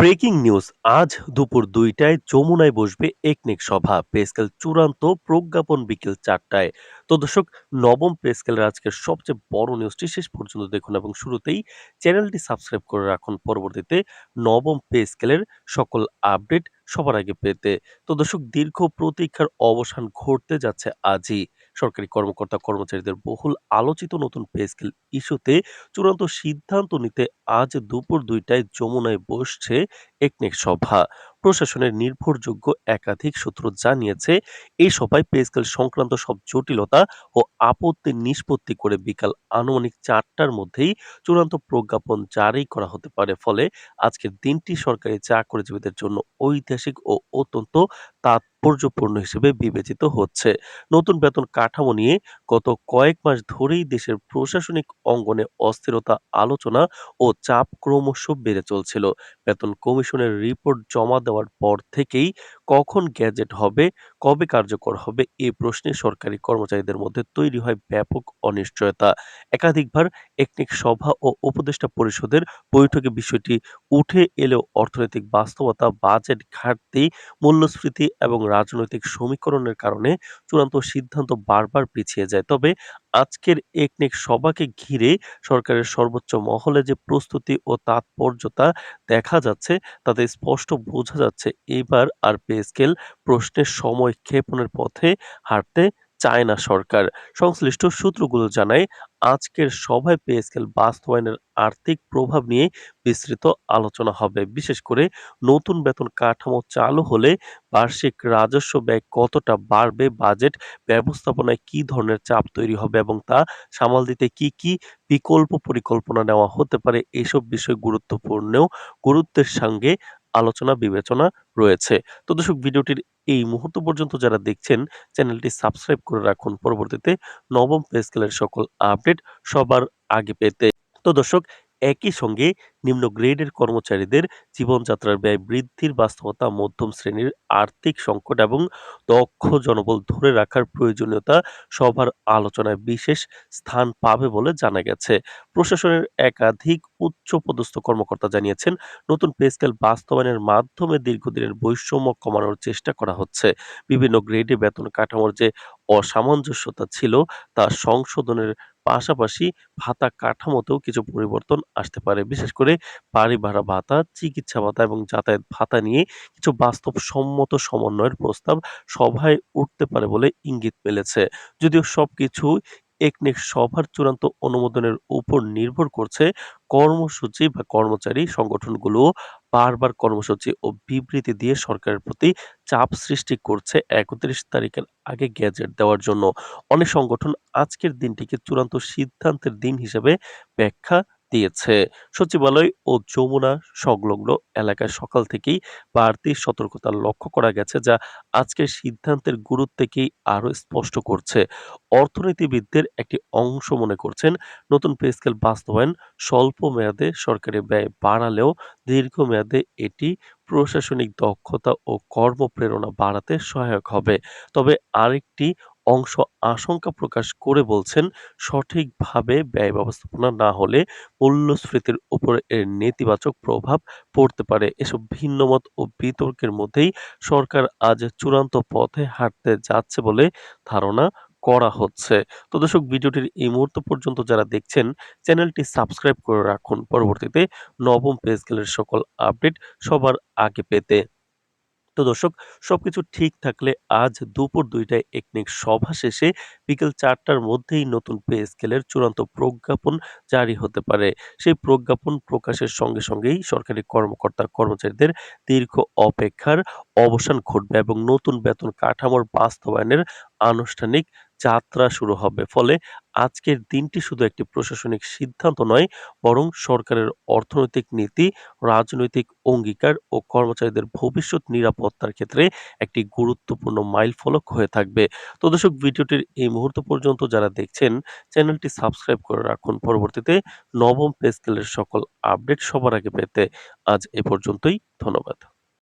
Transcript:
Breaking news আজ দুপুর ২টায় যমুনায় বসবে একনেক সভা পে স্কেল চূড়ান্ত প্রজ্ঞাপন বিকেল ৪টায়। তো দর্শক, নবম পে স্কেলের আজকের সবচেয়ে বড় নিউজটি শেষ পর্যন্ত দেখুন এবং শুরুতেই চ্যানেলটি সাবস্ক্রাইব করে রাখুন পরবর্তীতে নবম পে স্কেলের সকল আপডেট সবার আগে পেতে। তো দর্শক, দীর্ঘ প্রতীক্ষার অবসান ঘটতে যাচ্ছে আজই। সরকারি কর্মকর্তা কর্মচারীদের বহুল আলোচিত নতুন পে স্কেল ইস্যুতে চূড়ান্ত সিদ্ধান্ত নিতে আজ দুপুর ২টায় যমুনায় বসছে একনেক সভা। প্রশাসনের নির্ভরযোগ্য একাধিক সূত্র জানিয়েছে, এই সভায় পে স্কেল সংক্রান্ত সব জটিলতা ও আপত্তি নিষ্পত্তি করে বিকাল আনুমানিক ৪টার মধ্যেই চূড়ান্ত প্রজ্ঞাপন জারি করা হতে পারে। ফলে আজকের দিনটি সরকারি চাকরিজীবীদের জন্য ঐতিহাসিক ও অত্যন্ত তাৎপর্যপূর্ণ হিসেবে বিবেচিত হচ্ছে। নতুন বেতন কাঠামো নিয়ে গত কয়েক মাস ধরেই দেশের প্রশাসনিক অঙ্গনে অস্থিরতা, আলোচনা ও চাপ ক্রমশ বেড়ে চলছিল। বেতন কমিশনের রিপোর্ট জমা দেওয়ার পর থেকেই কখন গ্যাজেট হবে, কবে কার্যকর হবে এ প্রশ্নে সরকারি কর্মচারীদের মধ্যে তৈরি হয় ব্যাপক অনিশ্চয়তা। একাধিকবার একনেক সভা ও উপদেষ্টা পরিষদের বৈঠকে বিষয়টি উঠে এলেও অর্থনৈতিক বাস্তবতা, বাজেট ঘাটতি, মূল্যস্ফীতি এবং রাজনৈতিক সমীকরণের কারণে চূড়ান্ত সিদ্ধান্ত বারবার পিছিয়ে যায়। তবে আজকের একনেক সভাকে ঘিরে সরকারের সর্বোচ্চ মহলে যে প্রস্তুতি ও তাৎপর্যতা দেখা যাচ্ছে, তাতে স্পষ্ট বোঝা যাচ্ছে এবার আর পে স্কেল প্রশ্নের সময় ক্ষেপণের পথে হাঁটতে চায় না সরকার। সংশ্লিষ্ট সূত্রগুলো জানায়, আজকের সভায় পে স্কেল বাস্তবায়নের আর্থিক প্রভাব নিয়ে বিস্তৃত আলোচনা হবে। বিশেষ করে নতুন বেতন কাঠামো চালু হলে বার্ষিক রাজস্ব ব্যয় কতটা বাড়বে, বাজেট ব্যবস্থাপনায় কি ধরনের চাপ তৈরি হবে এবং তা সামাল দিতে কি বিকল্প পরিকল্পনা নেওয়া হতে পারে, এসব বিষয় গুরুত্বের সঙ্গে আলোচনা বিবেচনা রয়েছে। তো দর্শক, ভিডিওটির এই মুহূর্ত পর্যন্ত যারা দেখছেন, চ্যানেলটি সাবস্ক্রাইব করে রাখুন পরবর্তীতে নবম পে স্কেলের সকল আপডেট সবার আগে পেতে। তো দর্শক, একই সঙ্গে নিম্ন গ্রেডের কর্মচারীদের জীবনযাত্রার ব্যয় বৃদ্ধির বাস্তবতা, মধ্যম শ্রেণীর আর্থিক সংকট এবং দক্ষ জনবল ধরে রাখার প্রয়োজনীয়তা সবার আলোচনায় বিশেষ স্থান পাবে বলে জানা গেছে। প্রশাসনের একাধিক উচ্চপদস্থ কর্মকর্তা জানিয়েছেন, নতুন পে স্কেল বাস্তবায়নের মাধ্যমে দীর্ঘদিনের বৈষম্য কমানোর চেষ্টা করা হচ্ছে। বিভিন্ন গ্রেডে বেতন কাঠামোর যে অসামঞ্জস্যতা ছিল তা সংশোধনের পাশাপাশি ভাতা কাঠামোতেও কিছু পরিবর্তন আসতে পারে। বিশেষ করে বাড়ি ভাড়া ভাতা, চিকিৎসা ভাতা এবং যাতায়াত ভাতা নিয়ে কিছু বাস্তবসম্মত সমন্বয়ের প্রস্তাব সভায় উঠতে পারে বলে ইঙ্গিত মিলেছে। যদিও সবকিছু একনেক সভার চূড়ান্ত অনুমোদনের উপর নির্ভর করছে, কর্মসূচি বা কর্মচারী সংগঠনগুলোও বারবার কর্মসূচি ও বিবৃতি দিয়ে সরকারের প্রতি চাপ সৃষ্টি করছে ৩১ তারিখের আগে গ্যাজেট দেওয়ার জন্য। অনেক সংগঠন আজকের দিনটিকে চূড়ান্ত সিদ্ধান্তের দিন হিসেবে ব্যাখ্যা দিয়েছে। সচিবালয় ও যমুনা সংলগ্ন এলাকায় সকাল থেকেই বাড়তি সতর্কতা লক্ষ্য করা গেছে, যা আজকের সিদ্ধান্তের গুরুত্বকেই আরো স্পষ্ট করছে। অর্থনীতিবিদদের একটি অংশ মনে করছেন, নতুন পে স্কেল বাস্তবায়ন স্বল্প মেয়াদে সরকারি ব্যয় বাড়ালেও দীর্ঘমেয়াদে এটি প্রশাসনিক দক্ষতা ও কর্মপ্রেরণা বাড়াতে সহায়ক হবে। তবে আরেকটি অংশ আশঙ্কা প্রকাশ করে বলছেন, সঠিকভাবে ব্যয় ব্যবস্থাপনা না হলে মূল্যস্ফীতির উপর এর নেতিবাচক প্রভাব পড়তে পারে। এসব ভিন্নমত ও বিতর্কের মধ্যেই সরকার আজ চূড়ান্ত পথে হাঁটতে যাচ্ছে বলে ধারণা করা হচ্ছে। তো দর্শক, ভিডিওটির এই মুহূর্ত পর্যন্ত যারা দেখছেন, চ্যানেলটি সাবস্ক্রাইব করে রাখুন পরবর্তীতে নবম পে স্কেলের সকল আপডেট সবার আগে পেতে। তো দর্শক, সবকিছু ঠিক থাকলে আজ দুপুর ২টায় একনেক সভা শেষে বিকেল ৪টার মধ্যেই নতুন পে স্কেলের চূড়ান্ত প্রজ্ঞাপন জারি হতে পারে। সেই প্রজ্ঞাপন প্রকাশের সঙ্গে সঙ্গেই সরকারি কর্মকর্তা কর্মচারীদের দীর্ঘ অপেক্ষার অবসান ঘটবে এবং নতুন বেতন কাঠামোর বাস্তবায়নের আনুষ্ঠানিক যাত্রা শুরু হবে। ফলে আজকের দিনটি শুধু একটি প্রশাসনিক সিদ্ধান্ত নয়, বরং সরকারের অর্থনৈতিক নীতি, রাজনৈতিক অঙ্গীকার ও কর্মচারীদের ভবিষ্যৎ নিরাপত্তার ক্ষেত্রে একটি গুরুত্বপূর্ণ মাইলফলক হয়ে থাকবে। তো দর্শক, ভিডিওটির এই মুহূর্ত পর্যন্ত যারা দেখছেন, চ্যানেলটি সাবস্ক্রাইব করে রাখুন পরবর্তীতে নবম পে স্কেলের সকল আপডেট সবার আগে পেতে। আজ এ পর্যন্তই। ধন্যবাদ।